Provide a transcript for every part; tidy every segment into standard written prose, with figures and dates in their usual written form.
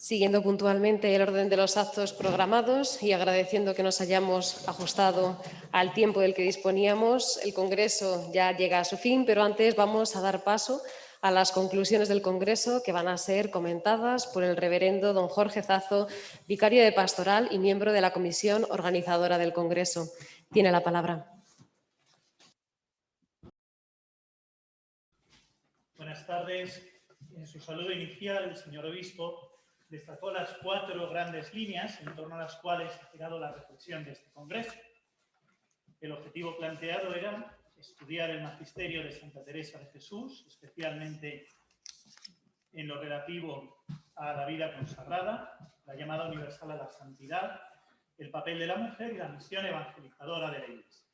Siguiendo puntualmente el orden de los actos programados y agradeciendo que nos hayamos ajustado al tiempo del que disponíamos, el Congreso ya llega a su fin, pero antes vamos a dar paso a las conclusiones del Congreso, que van a ser comentadas por el reverendo don Jorge Zazo, vicario de Pastoral y miembro de la Comisión Organizadora del Congreso. Tiene la palabra. Buenas tardes. En su saludo inicial, el señor obispo destacó las 4 grandes líneas en torno a las cuales ha girado la reflexión de este congreso. El objetivo planteado era estudiar el magisterio de Santa Teresa de Jesús, especialmente en lo relativo a la vida consagrada, la llamada universal a la santidad, el papel de la mujer y la misión evangelizadora de la Iglesia.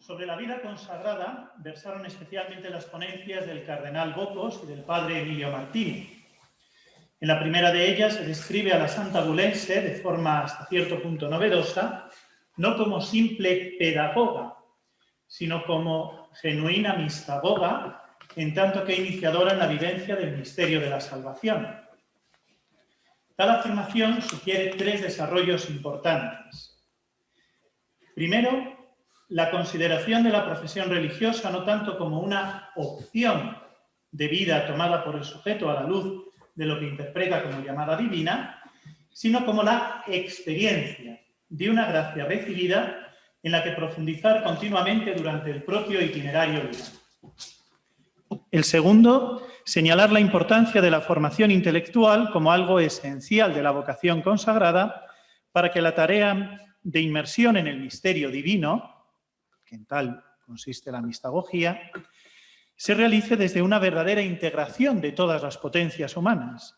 Sobre la vida consagrada versaron especialmente las ponencias del cardenal Bocos y del padre Emilio Martínez. En la primera de ellas se describe a la santa abulense de forma hasta cierto punto novedosa, no como simple pedagoga, sino como genuina mistagoga, en tanto que iniciadora en la vivencia del misterio de la salvación. Tal afirmación sugiere 3 desarrollos importantes. Primero, la consideración de la profesión religiosa no tanto como una opción de vida tomada por el sujeto a la luz de lo que interpreta como llamada divina, sino como la experiencia de una gracia recibida en la que profundizar continuamente durante el propio itinerario vital. El segundo, señalar la importancia de la formación intelectual como algo esencial de la vocación consagrada para que la tarea de inmersión en el misterio divino, que en tal consiste la mistagogía, se realice desde una verdadera integración de todas las potencias humanas.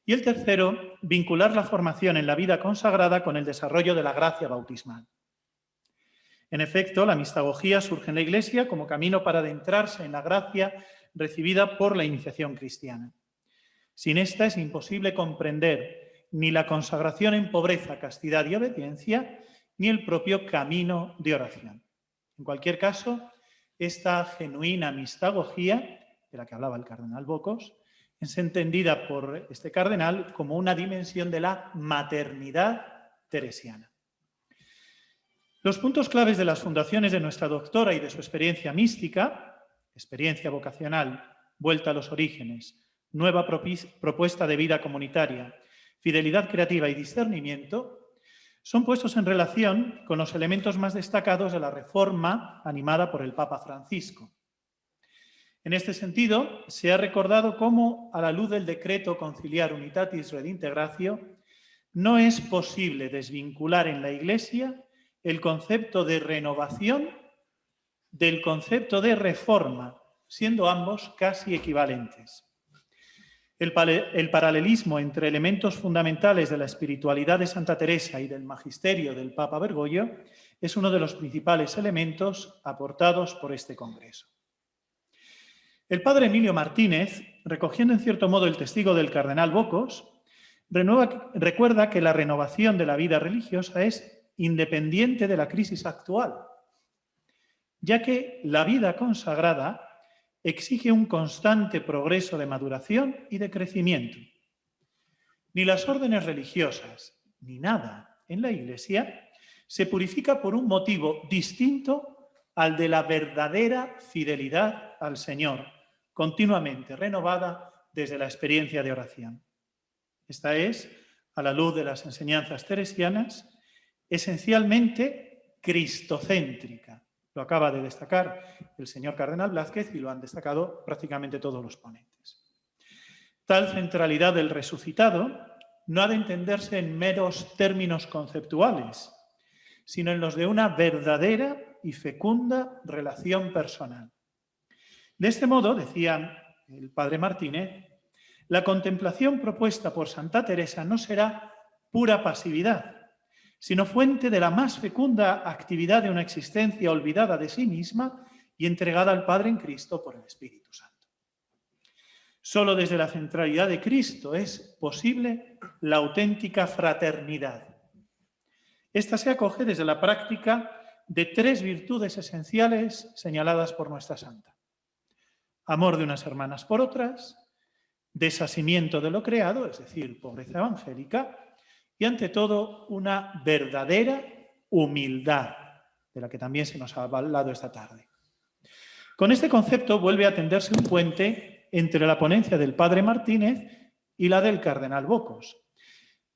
Y el tercero, vincular la formación en la vida consagrada con el desarrollo de la gracia bautismal. En efecto, la mistagogía surge en la Iglesia como camino para adentrarse en la gracia recibida por la iniciación cristiana. Sin esta es imposible comprender ni la consagración en pobreza, castidad y obediencia, ni el propio camino de oración. En cualquier caso, esta genuina mistagogía, de la que hablaba el cardenal Bocos, es entendida por este cardenal como una dimensión de la maternidad teresiana. Los puntos claves de las fundaciones de nuestra doctora y de su experiencia mística, experiencia vocacional, vuelta a los orígenes, nueva propuesta de vida comunitaria, fidelidad creativa y discernimiento, son puestos en relación con los elementos más destacados de la reforma animada por el Papa Francisco. En este sentido, se ha recordado cómo, a la luz del decreto conciliar Unitatis Redintegratio, no es posible desvincular en la Iglesia el concepto de renovación del concepto de reforma, siendo ambos casi equivalentes. El paralelismo entre elementos fundamentales de la espiritualidad de Santa Teresa y del magisterio del Papa Bergoglio es uno de los principales elementos aportados por este congreso. El padre Emilio Martínez, recogiendo en cierto modo el testigo del cardenal Bocos, recuerda que la renovación de la vida religiosa es independiente de la crisis actual, ya que la vida consagrada exige un constante progreso de maduración y de crecimiento. Ni las órdenes religiosas, ni nada en la Iglesia se purifica por un motivo distinto al de la verdadera fidelidad al Señor, continuamente renovada desde la experiencia de oración. Esta es, a la luz de las enseñanzas teresianas, esencialmente cristocéntrica. Lo acaba de destacar el señor cardenal Blázquez y lo han destacado prácticamente todos los ponentes. Tal centralidad del resucitado no ha de entenderse en meros términos conceptuales, sino en los de una verdadera y fecunda relación personal. De este modo, decía el padre Martínez, la contemplación propuesta por Santa Teresa no será pura pasividad, sino fuente de la más fecunda actividad de una existencia olvidada de sí misma y entregada al Padre en Cristo por el Espíritu Santo. Solo desde la centralidad de Cristo es posible la auténtica fraternidad. Esta se acoge desde la práctica de 3 virtudes esenciales señaladas por nuestra santa. Amor de unas hermanas por otras, desasimiento de lo creado, es decir, pobreza evangélica, y ante todo una verdadera humildad, de la que también se nos ha hablado esta tarde. Con este concepto vuelve a tenderse un puente entre la ponencia del padre Martínez y la del cardenal Bocos,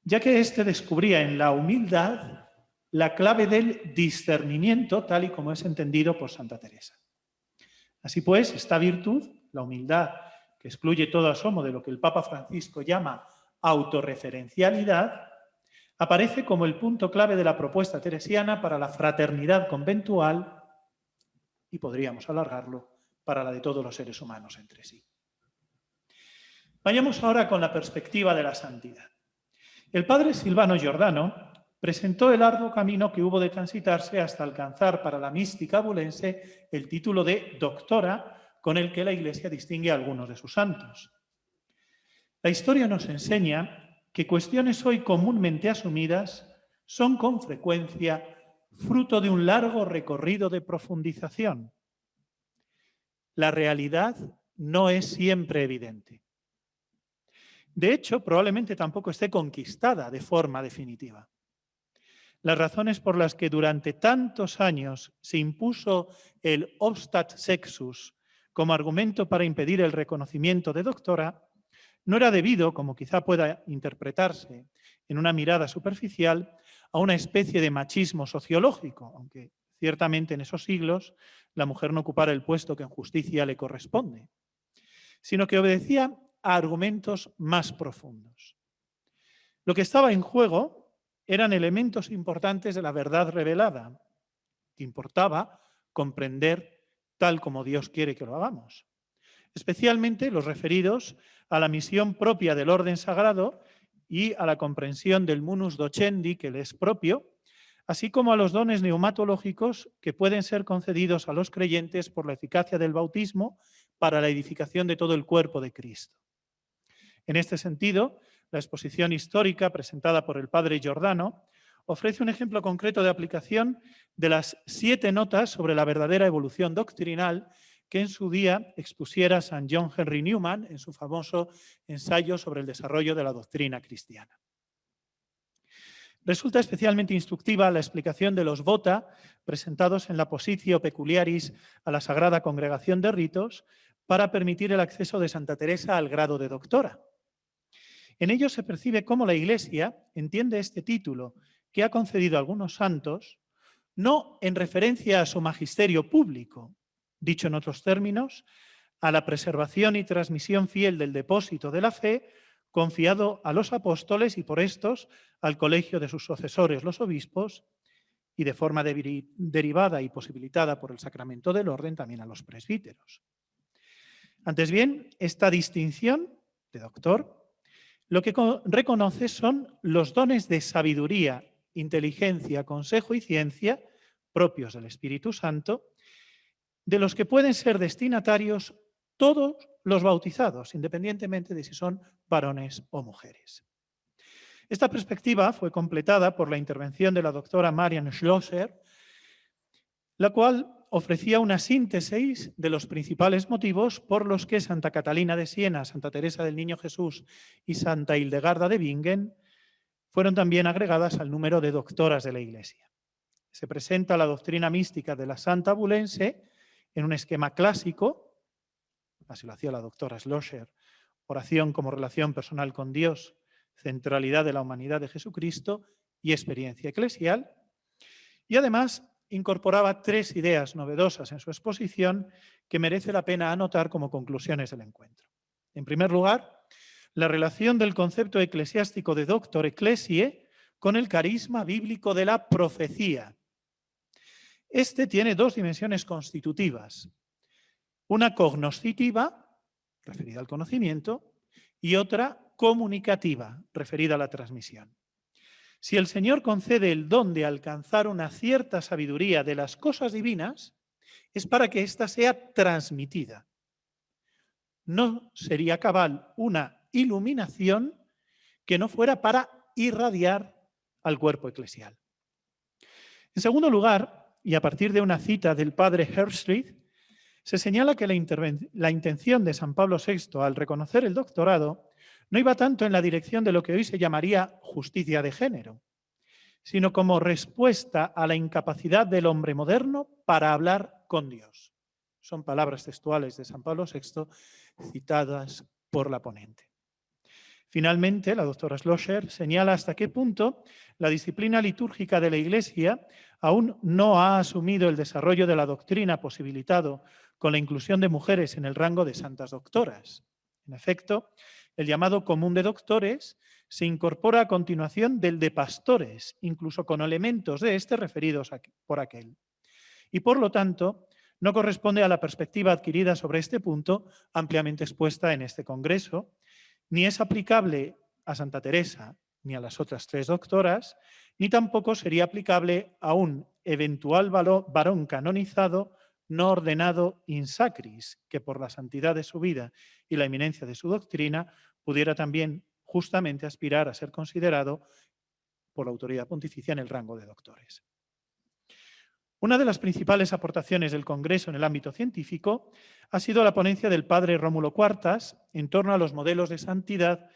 ya que éste descubría en la humildad la clave del discernimiento, tal y como es entendido por Santa Teresa. Así pues, esta virtud, la humildad, que excluye todo asomo de lo que el Papa Francisco llama autorreferencialidad, aparece como el punto clave de la propuesta teresiana para la fraternidad conventual y podríamos alargarlo para la de todos los seres humanos entre sí. Vayamos ahora con la perspectiva de la santidad. El padre Silvano Giordano presentó el arduo camino que hubo de transitarse hasta alcanzar para la mística abulense el título de doctora con el que la Iglesia distingue a algunos de sus santos. La historia nos enseña que cuestiones hoy comúnmente asumidas son con frecuencia fruto de un largo recorrido de profundización. La realidad no es siempre evidente. De hecho, probablemente tampoco esté conquistada de forma definitiva. Las razones por las que durante tantos años se impuso el obstat sexus como argumento para impedir el reconocimiento de doctora no era debido, como quizá pueda interpretarse en una mirada superficial, a una especie de machismo sociológico, aunque ciertamente en esos siglos la mujer no ocupara el puesto que en justicia le corresponde, sino que obedecía a argumentos más profundos. Lo que estaba en juego eran elementos importantes de la verdad revelada, que importaba comprender tal como Dios quiere que lo hagamos, especialmente los referidos a la misión propia del orden sagrado y a la comprensión del munus docendi que le es propio, así como a los dones neumatológicos que pueden ser concedidos a los creyentes por la eficacia del bautismo para la edificación de todo el cuerpo de Cristo. En este sentido, la exposición histórica presentada por el padre Giordano ofrece un ejemplo concreto de aplicación de las 7 notas sobre la verdadera evolución doctrinal que en su día expusiera San John Henry Newman en su famoso ensayo sobre el desarrollo de la doctrina cristiana. Resulta especialmente instructiva la explicación de los vota presentados en la Positio Peculiaris a la Sagrada Congregación de Ritos para permitir el acceso de Santa Teresa al grado de doctora. En ello se percibe cómo la Iglesia entiende este título que ha concedido a algunos santos no en referencia a su magisterio público, dicho en otros términos, a la preservación y transmisión fiel del depósito de la fe confiado a los apóstoles y por estos al colegio de sus sucesores, los obispos, y de forma derivada y posibilitada por el sacramento del orden también a los presbíteros. Antes bien, esta distinción de doctor lo que reconoce son los dones de sabiduría, inteligencia, consejo y ciencia propios del Espíritu Santo, de los que pueden ser destinatarios todos los bautizados, independientemente de si son varones o mujeres. Esta perspectiva fue completada por la intervención de la doctora Marian Schlosser, la cual ofrecía una síntesis de los principales motivos por los que Santa Catalina de Siena, Santa Teresa del Niño Jesús y Santa Hildegarda de Bingen fueron también agregadas al número de doctoras de la Iglesia. Se presenta la doctrina mística de la Santa Abulense en un esquema clásico, así lo hacía la doctora Schlosser, oración como relación personal con Dios, centralidad de la humanidad de Jesucristo y experiencia eclesial, y además incorporaba 3 ideas novedosas en su exposición que merece la pena anotar como conclusiones del encuentro. En primer lugar, la relación del concepto eclesiástico de doctor ecclesiae con el carisma bíblico de la profecía. Este tiene 2 dimensiones constitutivas, una cognoscitiva, referida al conocimiento, y otra comunicativa, referida a la transmisión. Si el Señor concede el don de alcanzar una cierta sabiduría de las cosas divinas, es para que ésta sea transmitida. No sería cabal una iluminación que no fuera para irradiar al cuerpo eclesial. En segundo lugar, y a partir de una cita del padre Herstreet, Se señala que la intención de San Pablo VI al reconocer el doctorado no iba tanto en la dirección de lo que hoy se llamaría justicia de género, sino como respuesta a la incapacidad del hombre moderno para hablar con Dios. Son palabras textuales de San Pablo VI citadas por la ponente. Finalmente, la doctora Schlosser señala hasta qué punto la disciplina litúrgica de la Iglesia aún no ha asumido el desarrollo de la doctrina posibilitado con la inclusión de mujeres en el rango de santas doctoras. En efecto, el llamado común de doctores se incorpora a continuación del de pastores, incluso con elementos de este referidos por aquel. Y por lo tanto, no corresponde a la perspectiva adquirida sobre este punto, ampliamente expuesta en este congreso, ni es aplicable a Santa Teresa ni a las otras 3 doctoras, ni tampoco sería aplicable a un eventual varón canonizado no ordenado in sacris, que por la santidad de su vida y la eminencia de su doctrina pudiera también justamente aspirar a ser considerado por la autoridad pontificia en el rango de doctores. Una de las principales aportaciones del Congreso en el ámbito científico ha sido la ponencia del padre Rómulo Cuartas en torno a los modelos de santidad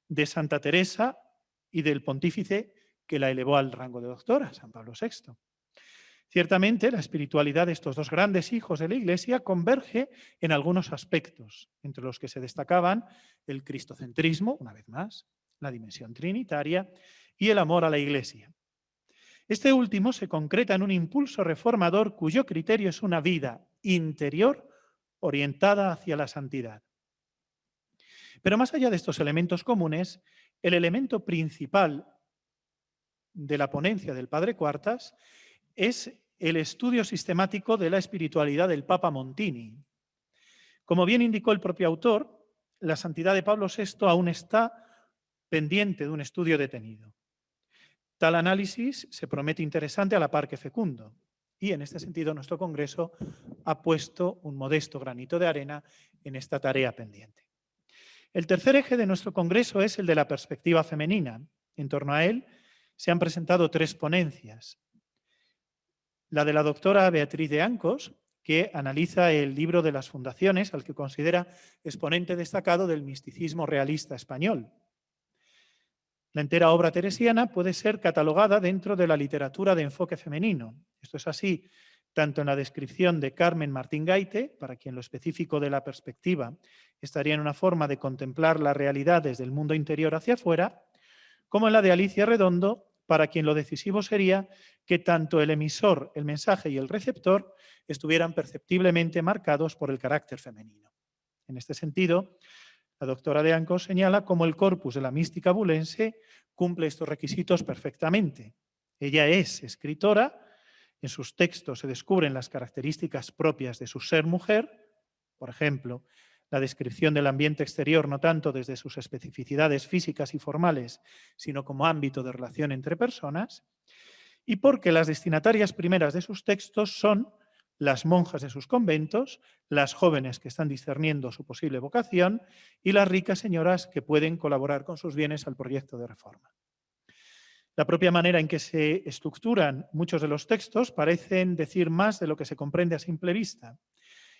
de Santa Teresa y del pontífice que la elevó al rango de doctora, San Pablo VI. Ciertamente, la espiritualidad de estos 2 grandes hijos de la Iglesia converge en algunos aspectos, entre los que se destacaban el cristocentrismo, una vez más, la dimensión trinitaria y el amor a la Iglesia. Este último se concreta en un impulso reformador cuyo criterio es una vida interior orientada hacia la santidad. Pero más allá de estos elementos comunes, el elemento principal de la ponencia del padre Cuartas es el estudio sistemático de la espiritualidad del Papa Montini. Como bien indicó el propio autor, la santidad de Pablo VI aún está pendiente de un estudio detenido. Tal análisis se promete interesante a la par que fecundo, y en este sentido nuestro Congreso ha puesto un modesto granito de arena en esta tarea pendiente. El tercer eje de nuestro Congreso es el de la perspectiva femenina. En torno a él se han presentado 3 ponencias. La de la doctora Beatriz de Ancos, que analiza el libro de las fundaciones, al que considera exponente destacado del misticismo realista español. La entera obra teresiana puede ser catalogada dentro de la literatura de enfoque femenino. Esto es así tanto en la descripción de Carmen Martín Gaite, para quien lo específico de la perspectiva estaría en una forma de contemplar la realidad desde el mundo interior hacia afuera, como en la de Alicia Redondo, para quien lo decisivo sería que tanto el emisor, el mensaje y el receptor estuvieran perceptiblemente marcados por el carácter femenino. En este sentido, la doctora de Ancos señala cómo el corpus de la mística bulense cumple estos requisitos perfectamente. Ella es escritora, en sus textos se descubren las características propias de su ser mujer, por ejemplo, la descripción del ambiente exterior no tanto desde sus especificidades físicas y formales, sino como ámbito de relación entre personas, y porque las destinatarias primeras de sus textos son las monjas de sus conventos, las jóvenes que están discerniendo su posible vocación y las ricas señoras que pueden colaborar con sus bienes al proyecto de reforma. La propia manera en que se estructuran muchos de los textos parecen decir más de lo que se comprende a simple vista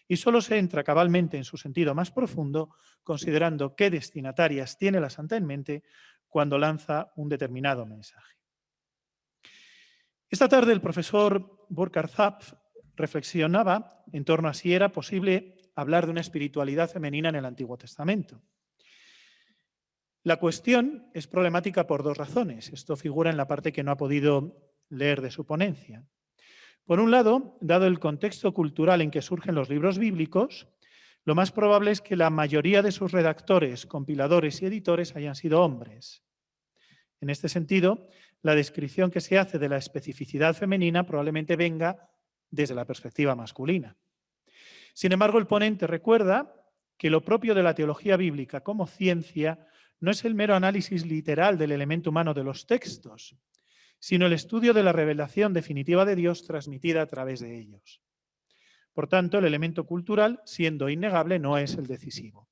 y solo se entra cabalmente en su sentido más profundo considerando qué destinatarias tiene la santa en mente cuando lanza un determinado mensaje. Esta tarde el profesor Burkhard Zapf reflexionaba en torno a si era posible hablar de una espiritualidad femenina en el Antiguo Testamento. La cuestión es problemática por 2 razones. Esto figura en la parte que no ha podido leer de su ponencia. Por un lado, dado el contexto cultural en que surgen los libros bíblicos, lo más probable es que la mayoría de sus redactores, compiladores y editores hayan sido hombres. En este sentido, la descripción que se hace de la especificidad femenina probablemente venga desde la perspectiva masculina. Sin embargo, el ponente recuerda que lo propio de la teología bíblica como ciencia no es el mero análisis literal del elemento humano de los textos, sino el estudio de la revelación definitiva de Dios transmitida a través de ellos. Por tanto, el elemento cultural, siendo innegable, no es el decisivo.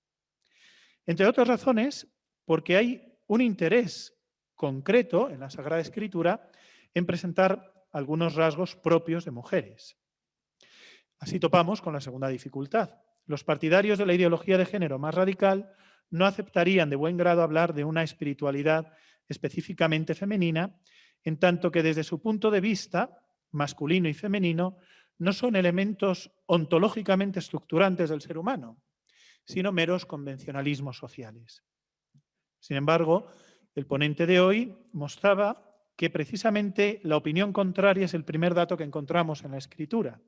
Entre otras razones, porque hay un interés concreto en la Sagrada Escritura en presentar algunos rasgos propios de mujeres. Así topamos con la segunda dificultad. Los partidarios de la ideología de género más radical no aceptarían de buen grado hablar de una espiritualidad específicamente femenina, en tanto que desde su punto de vista, masculino y femenino, no son elementos ontológicamente estructurantes del ser humano, sino meros convencionalismos sociales. Sin embargo, el ponente de hoy mostraba que precisamente la opinión contraria es el primer dato que encontramos en la Escritura.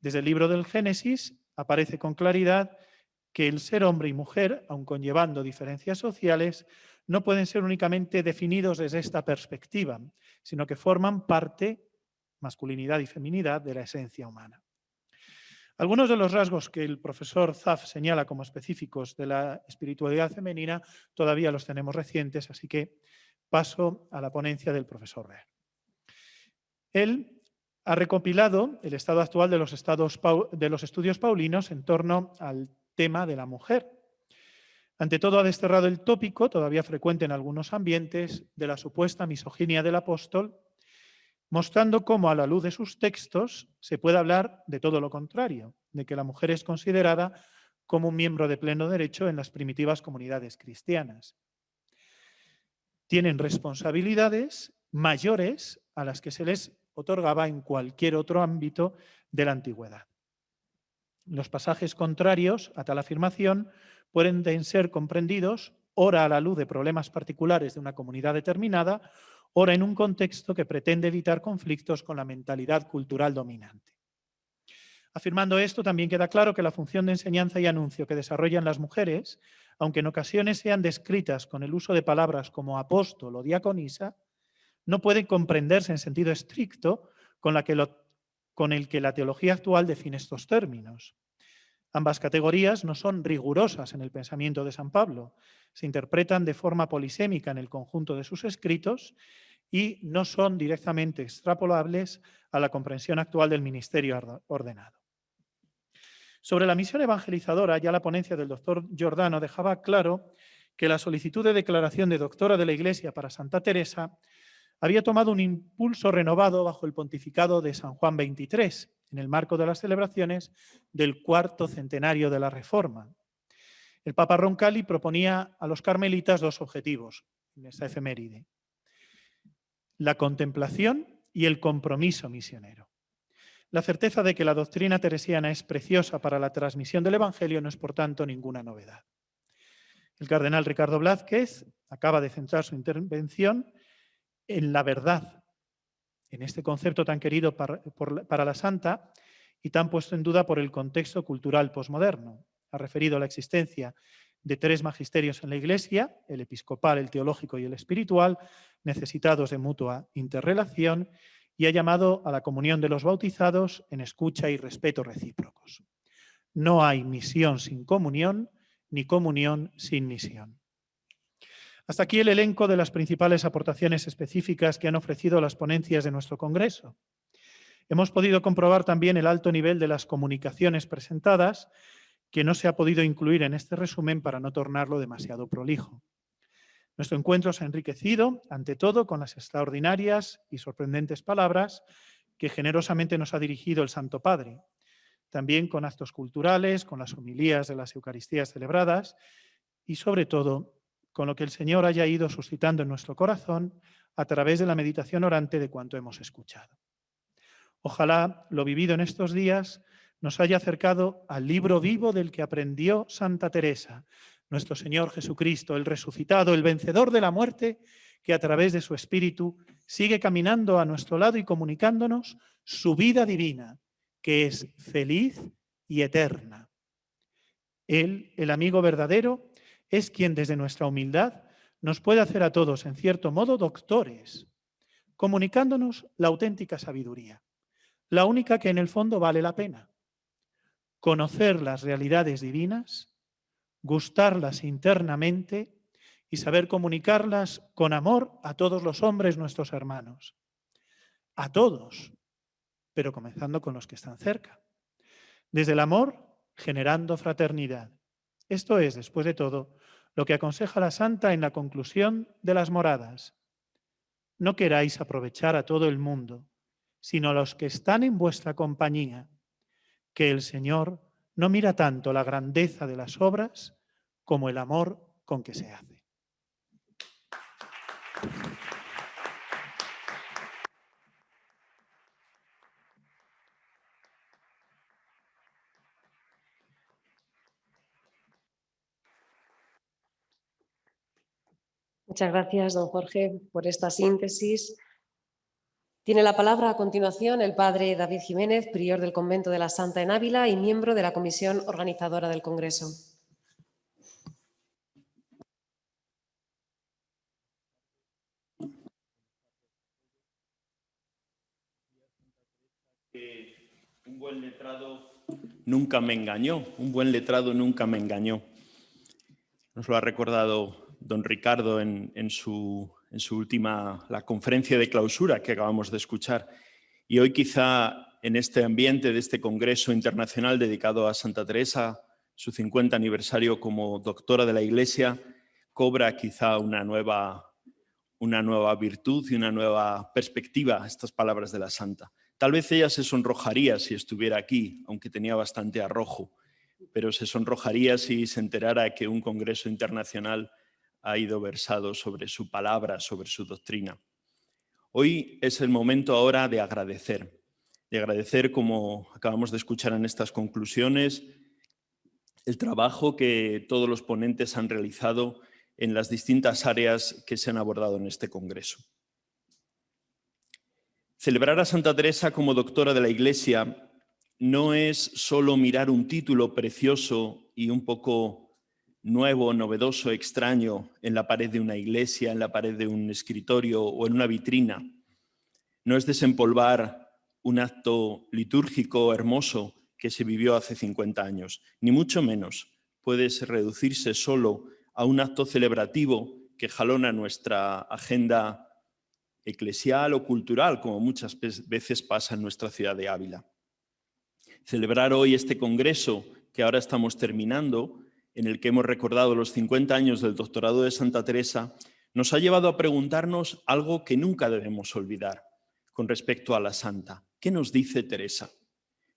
Desde el libro del Génesis aparece con claridad que el ser hombre y mujer, aun conllevando diferencias sociales, no pueden ser únicamente definidos desde esta perspectiva, sino que forman parte, masculinidad y feminidad, de la esencia humana. Algunos de los rasgos que el profesor Zaff señala como específicos de la espiritualidad femenina todavía los tenemos recientes, así que paso a la ponencia del profesor Rehr. Él ha recopilado el estado actual de los estudios paulinos en torno al tema de la mujer. Ante todo, ha desterrado el tópico, todavía frecuente en algunos ambientes, de la supuesta misoginia del apóstol, mostrando cómo a la luz de sus textos se puede hablar de todo lo contrario, de que la mujer es considerada como un miembro de pleno derecho en las primitivas comunidades cristianas. Tienen responsabilidades mayores a las que se les otorgaba en cualquier otro ámbito de la antigüedad. Los pasajes contrarios a tal afirmación pueden ser comprendidos ora a la luz de problemas particulares de una comunidad determinada, ora en un contexto que pretende evitar conflictos con la mentalidad cultural dominante. Afirmando esto, también queda claro que la función de enseñanza y anuncio que desarrollan las mujeres, aunque en ocasiones sean descritas con el uso de palabras como apóstol o diaconisa, no pueden comprenderse en sentido estricto con el que la teología actual define estos términos. Ambas categorías no son rigurosas en el pensamiento de San Pablo, se interpretan de forma polisémica en el conjunto de sus escritos y no son directamente extrapolables a la comprensión actual del ministerio ordenado. Sobre la misión evangelizadora, ya la ponencia del doctor Giordano dejaba claro que la solicitud de declaración de doctora de la Iglesia para Santa Teresa había tomado un impulso renovado bajo el pontificado de San Juan XXIII, en el marco de las celebraciones del cuarto centenario de la Reforma. El Papa Roncalli proponía a los carmelitas dos objetivos en esta efeméride: la contemplación y el compromiso misionero. La certeza de que la doctrina teresiana es preciosa para la transmisión del Evangelio no es, por tanto, ninguna novedad. El cardenal Ricardo Blázquez acaba de centrar su intervención en la verdad, en este concepto tan querido para la santa y tan puesto en duda por el contexto cultural posmoderno. Ha referido a la existencia de tres magisterios en la Iglesia, el episcopal, el teológico y el espiritual, necesitados de mutua interrelación, y ha llamado a la comunión de los bautizados en escucha y respeto recíprocos. No hay misión sin comunión, ni comunión sin misión. Hasta aquí el elenco de las principales aportaciones específicas que han ofrecido las ponencias de nuestro Congreso. Hemos podido comprobar también el alto nivel de las comunicaciones presentadas, que no se ha podido incluir en este resumen para no tornarlo demasiado prolijo. Nuestro encuentro se ha enriquecido, ante todo, con las extraordinarias y sorprendentes palabras que generosamente nos ha dirigido el Santo Padre, también con actos culturales, con las homilías de las Eucaristías celebradas y, sobre todo, con lo que el Señor haya ido suscitando en nuestro corazón a través de la meditación orante de cuanto hemos escuchado. Ojalá lo vivido en estos días nos haya acercado al libro vivo del que aprendió Santa Teresa, nuestro Señor Jesucristo, el resucitado, el vencedor de la muerte, que a través de su Espíritu sigue caminando a nuestro lado y comunicándonos su vida divina, que es feliz y eterna. Él, el amigo verdadero, es quien desde nuestra humildad nos puede hacer a todos, en cierto modo, doctores, comunicándonos la auténtica sabiduría, la única que en el fondo vale la pena. Conocer las realidades divinas, gustarlas internamente y saber comunicarlas con amor a todos los hombres nuestros hermanos. A todos, pero comenzando con los que están cerca. Desde el amor, generando fraternidad. Esto es, después de todo, lo que aconseja la Santa en la conclusión de las moradas. No queráis aprovechar a todo el mundo, sino a los que están en vuestra compañía. que el Señor no mira tanto la grandeza de las obras como el amor con que se hace. Muchas gracias, don Jorge, por esta síntesis. Tiene la palabra a continuación el padre David Jiménez, prior del Convento de la Santa en Ávila y miembro de la comisión organizadora del Congreso. Un buen letrado nunca me engañó, un buen letrado nunca me engañó. Nos lo ha recordado don Ricardo en su última, la conferencia de clausura que acabamos de escuchar. Y hoy quizá en este ambiente de este Congreso Internacional dedicado a Santa Teresa, su 50 aniversario como doctora de la Iglesia, cobra quizá una nueva virtud y una nueva perspectiva a estas palabras de la Santa. Tal vez ella se sonrojaría si estuviera aquí, aunque tenía bastante arrojo, pero se sonrojaría si se enterara que un congreso internacional ha ido versado sobre su palabra, sobre su doctrina. Hoy es el momento ahora de agradecer, como acabamos de escuchar en estas conclusiones, el trabajo que todos los ponentes han realizado en las distintas áreas que se han abordado en este congreso. Celebrar a Santa Teresa como doctora de la Iglesia no es solo mirar un título precioso y un poco nuevo, novedoso, extraño en la pared de una iglesia, en la pared de un escritorio o en una vitrina. No es desempolvar un acto litúrgico hermoso que se vivió hace 50 años, ni mucho menos puede reducirse solo a un acto celebrativo que jalona nuestra agenda eclesial o cultural, como muchas veces pasa en nuestra ciudad de Ávila. Celebrar hoy este congreso que ahora estamos terminando, en el que hemos recordado los 50 años del doctorado de Santa Teresa, nos ha llevado a preguntarnos algo que nunca debemos olvidar con respecto a la santa. ¿Qué nos dice Teresa?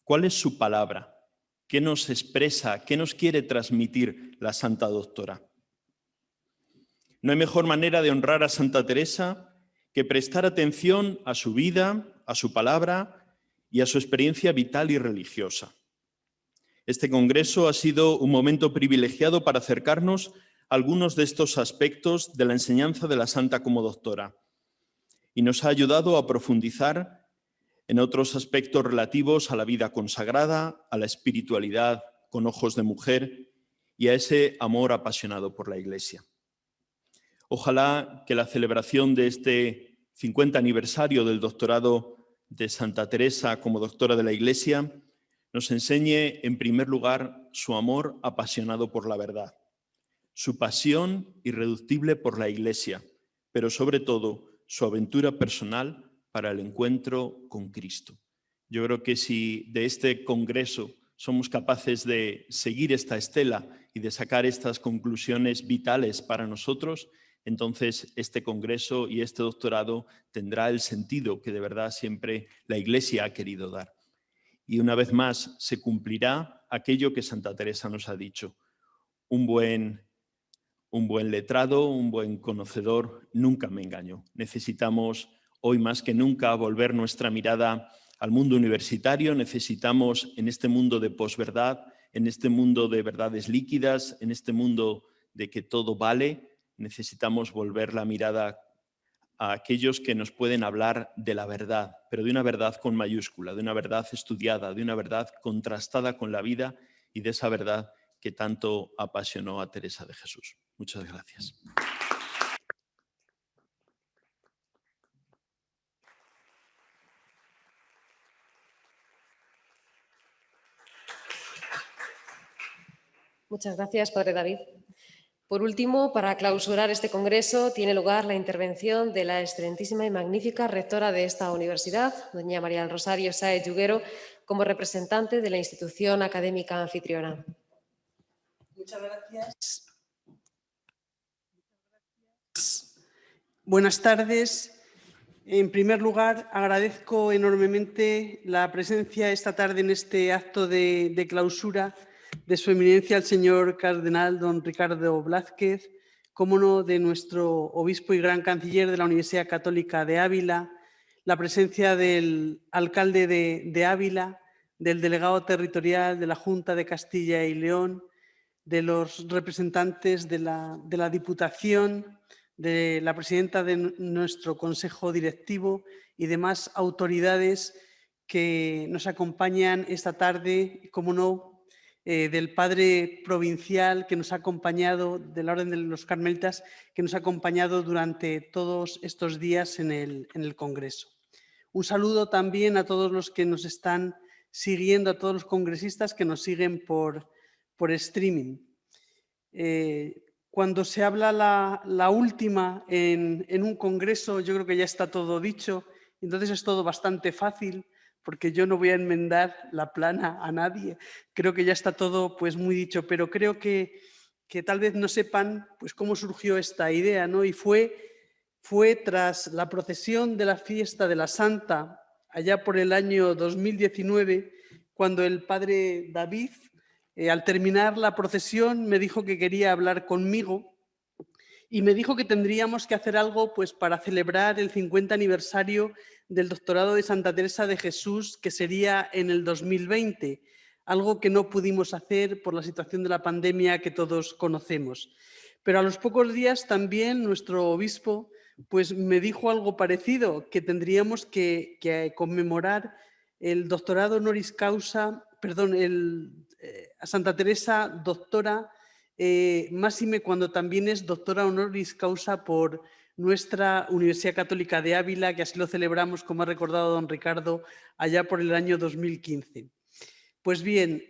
¿Cuál es su palabra? ¿Qué nos expresa? ¿Qué nos quiere transmitir la santa doctora? No hay mejor manera de honrar a Santa Teresa que prestar atención a su vida, a su palabra y a su experiencia vital y religiosa. Este congreso ha sido un momento privilegiado para acercarnos a algunos de estos aspectos de la enseñanza de la santa como doctora y nos ha ayudado a profundizar en otros aspectos relativos a la vida consagrada, a la espiritualidad con ojos de mujer y a ese amor apasionado por la Iglesia. Ojalá que la celebración de este 50 aniversario del doctorado de Santa Teresa como doctora de la Iglesia nos enseñe, en primer lugar, su amor apasionado por la verdad, su pasión irreductible por la Iglesia, pero sobre todo su aventura personal para el encuentro con Cristo. Yo creo que si de este congreso somos capaces de seguir esta estela y de sacar estas conclusiones vitales para nosotros, entonces este congreso y este doctorado tendrá el sentido que de verdad siempre la Iglesia ha querido dar. Y una vez más se cumplirá aquello que Santa Teresa nos ha dicho. Un buen letrado, un buen conocedor nunca me engañó. Necesitamos hoy más que nunca volver nuestra mirada al mundo universitario, necesitamos en este mundo de posverdad, en este mundo de verdades líquidas, en este mundo de que todo vale, necesitamos volver la mirada a aquellos que nos pueden hablar de la verdad, pero de una verdad con mayúscula, de una verdad estudiada, de una verdad contrastada con la vida y de esa verdad que tanto apasionó a Teresa de Jesús. Muchas gracias. Muchas gracias, padre David. Por último, para clausurar este congreso, tiene lugar la intervención de la excelentísima y magnífica rectora de esta universidad, doña María del Rosario Sáez Yuguero, como representante de la institución académica anfitriona. Muchas gracias. Buenas tardes. En primer lugar, agradezco enormemente la presencia esta tarde en este acto de clausura de Su Eminencia el señor Cardenal don Ricardo Blázquez, cómo no, de nuestro obispo y gran canciller de la Universidad Católica de Ávila, la presencia del alcalde de Ávila, del delegado territorial de la Junta de Castilla y León, de los representantes de la Diputación, de la presidenta de nuestro Consejo Directivo y demás autoridades que nos acompañan esta tarde, como no, del padre provincial que nos ha acompañado, de la Orden de los Carmelitas, que nos ha acompañado durante todos estos días en el Congreso. Un saludo también a todos los que nos están siguiendo, a todos los congresistas que nos siguen por streaming. Cuando se habla la última en un congreso, yo creo que ya está todo dicho, entonces es todo bastante fácil, porque yo no voy a enmendar la plana a nadie. Creo que ya está todo pues muy dicho, pero creo que tal vez no sepan pues cómo surgió esta idea, ¿no? Y fue tras la procesión de la fiesta de la Santa, allá por el año 2019, cuando el padre David, al terminar la procesión, me dijo que quería hablar conmigo y me dijo que tendríamos que hacer algo pues, para celebrar el 50 aniversario del doctorado de Santa Teresa de Jesús, que sería en el 2020, algo que no pudimos hacer por la situación de la pandemia que todos conocemos. Pero a los pocos días también nuestro obispo pues, me dijo algo parecido, que tendríamos que conmemorar el doctorado honoris causa, perdón, a Santa Teresa doctora, máxime cuando también es doctora honoris causa por nuestra Universidad Católica de Ávila, que así lo celebramos, como ha recordado don Ricardo, allá por el año 2015. Pues bien,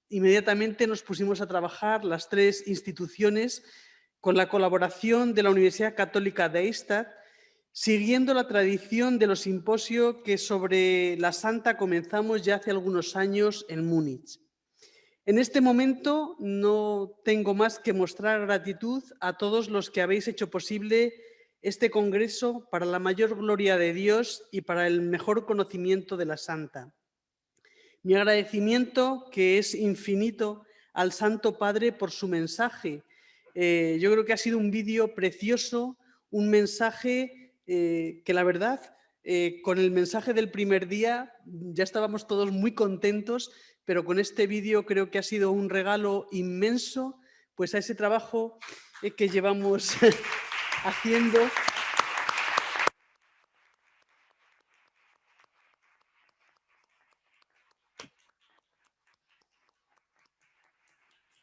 inmediatamente nos pusimos a trabajar las tres instituciones con la colaboración de la Universidad Católica de Eichstätt, siguiendo la tradición de los simposios que sobre la Santa comenzamos ya hace algunos años en Múnich. En este momento no tengo más que mostrar gratitud a todos los que habéis hecho posible este congreso para la mayor gloria de Dios y para el mejor conocimiento de la Santa. Mi agradecimiento, que es infinito, al Santo Padre por su mensaje. Yo creo que ha sido un vídeo precioso, un mensaje que la verdad, con el mensaje del primer día ya estábamos todos muy contentos, pero con este vídeo creo que ha sido un regalo inmenso pues a ese trabajo que llevamos haciendo.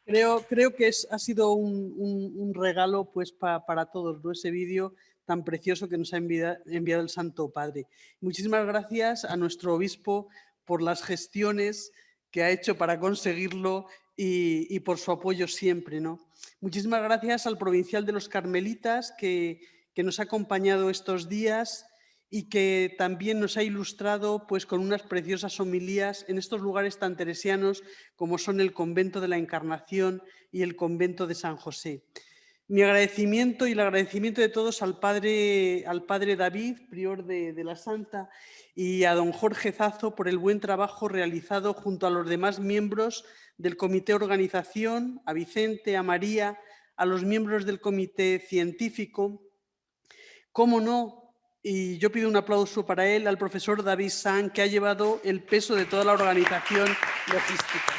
Creo que ha sido un regalo pues, para todos, ¿no? Ese vídeo tan precioso que nos ha enviado el Santo Padre. Muchísimas gracias a nuestro obispo por las gestiones que ha hecho para conseguirlo y por su apoyo siempre, ¿no? Muchísimas gracias al provincial de los Carmelitas que nos ha acompañado estos días y que también nos ha ilustrado pues, con unas preciosas homilías en estos lugares tan teresianos como son el Convento de la Encarnación y el Convento de San José. Mi agradecimiento y el agradecimiento de todos al padre David, prior de la Santa, y a don Jorge Zazo por el buen trabajo realizado junto a los demás miembros del Comité de Organización, a Vicente, a María, a los miembros del Comité Científico. Cómo no, y yo pido un aplauso para él, al profesor David San, que ha llevado el peso de toda la organización logística.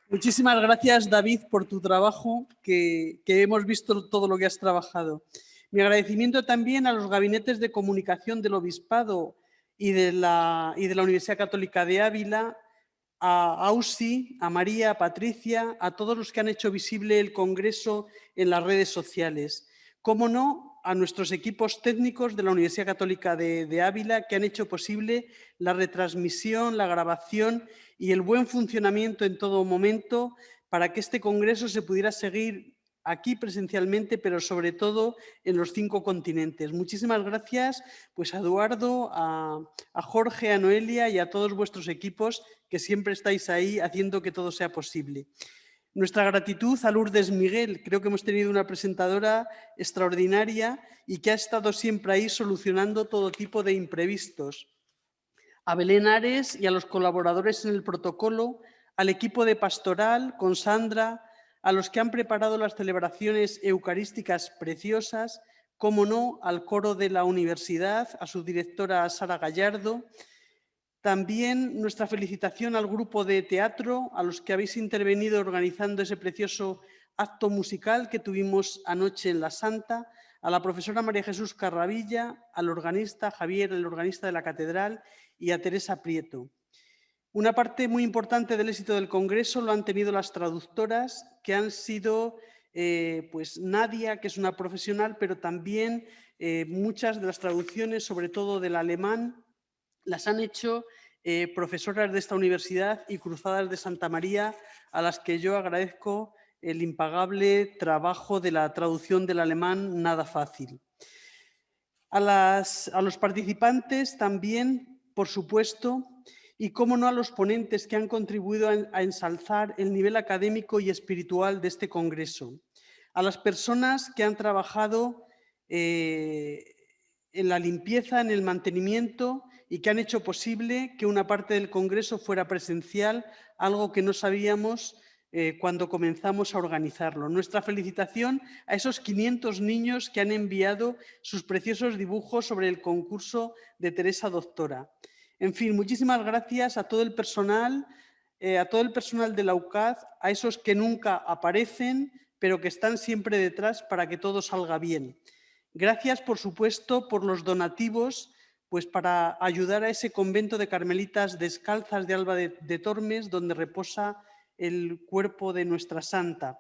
Muchísimas gracias, David, por tu trabajo, que hemos visto todo lo que has trabajado. Mi agradecimiento también a los gabinetes de comunicación del Obispado y de la Universidad Católica de Ávila, a Ausi, a María, a Patricia, a todos los que han hecho visible el Congreso en las redes sociales. Cómo no, a nuestros equipos técnicos de la Universidad Católica de Ávila que han hecho posible la retransmisión, la grabación y el buen funcionamiento en todo momento para que este Congreso se pudiera seguir aquí presencialmente, pero sobre todo en los 5 continentes. Muchísimas gracias pues, a Eduardo, a Jorge, a Noelia y a todos vuestros equipos que siempre estáis ahí haciendo que todo sea posible. Nuestra gratitud a Lourdes Miguel. Creo que hemos tenido una presentadora extraordinaria y que ha estado siempre ahí solucionando todo tipo de imprevistos. A Belén Ares y a los colaboradores en el protocolo, al equipo de pastoral, con Sandra, a los que han preparado las celebraciones eucarísticas preciosas, como no, al coro de la universidad, a su directora Sara Gallardo. También nuestra felicitación al grupo de teatro, a los que habéis intervenido organizando ese precioso acto musical que tuvimos anoche en la Santa, a la profesora María Jesús Carravilla, al organista Javier, el organista de la Catedral, y a Teresa Prieto. Una parte muy importante del éxito del Congreso lo han tenido las traductoras, que han sido pues Nadia, que es una profesional, pero también muchas de las traducciones, sobre todo del alemán, las han hecho profesoras de esta universidad y Cruzadas de Santa María, a las que yo agradezco el impagable trabajo de la traducción del alemán, nada fácil. A los participantes también, por supuesto, y cómo no a los ponentes que han contribuido a ensalzar el nivel académico y espiritual de este congreso. A las personas que han trabajado en la limpieza, en el mantenimiento y que han hecho posible que una parte del congreso fuera presencial, algo que no sabíamos cuando comenzamos a organizarlo. Nuestra felicitación a esos 500 niños que han enviado sus preciosos dibujos sobre el concurso de Teresa Doctora. En fin, muchísimas gracias a todo el personal de la UCAD, a esos que nunca aparecen, pero que están siempre detrás para que todo salga bien. Gracias, por supuesto, por los donativos, pues para ayudar a ese convento de carmelitas descalzas de Alba de Tormes, donde reposa el cuerpo de nuestra santa.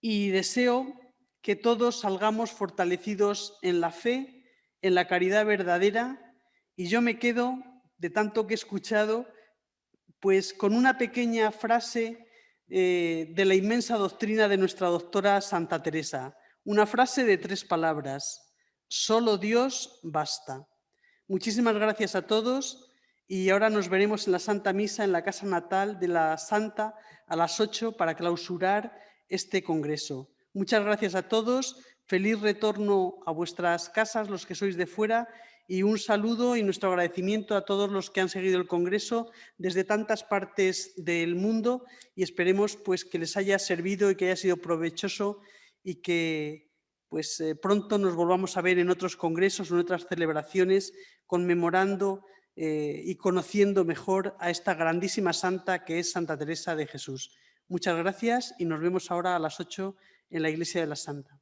Y deseo que todos salgamos fortalecidos en la fe, en la caridad verdadera. Y yo me quedo, de tanto que he escuchado, pues con una pequeña frase de la inmensa doctrina de nuestra doctora Santa Teresa. Una frase de 3 palabras: solo Dios basta. Muchísimas gracias a todos y ahora nos veremos en la Santa Misa en la casa natal de la Santa a las 8 para clausurar este congreso. Muchas gracias a todos, feliz retorno a vuestras casas, los que sois de fuera, y un saludo y nuestro agradecimiento a todos los que han seguido el congreso desde tantas partes del mundo y esperemos pues que les haya servido y que haya sido provechoso y que pues pronto nos volvamos a ver en otros congresos o en otras celebraciones conmemorando y conociendo mejor a esta grandísima santa que es Santa Teresa de Jesús. Muchas gracias y nos vemos ahora a las 8 en la Iglesia de la Santa.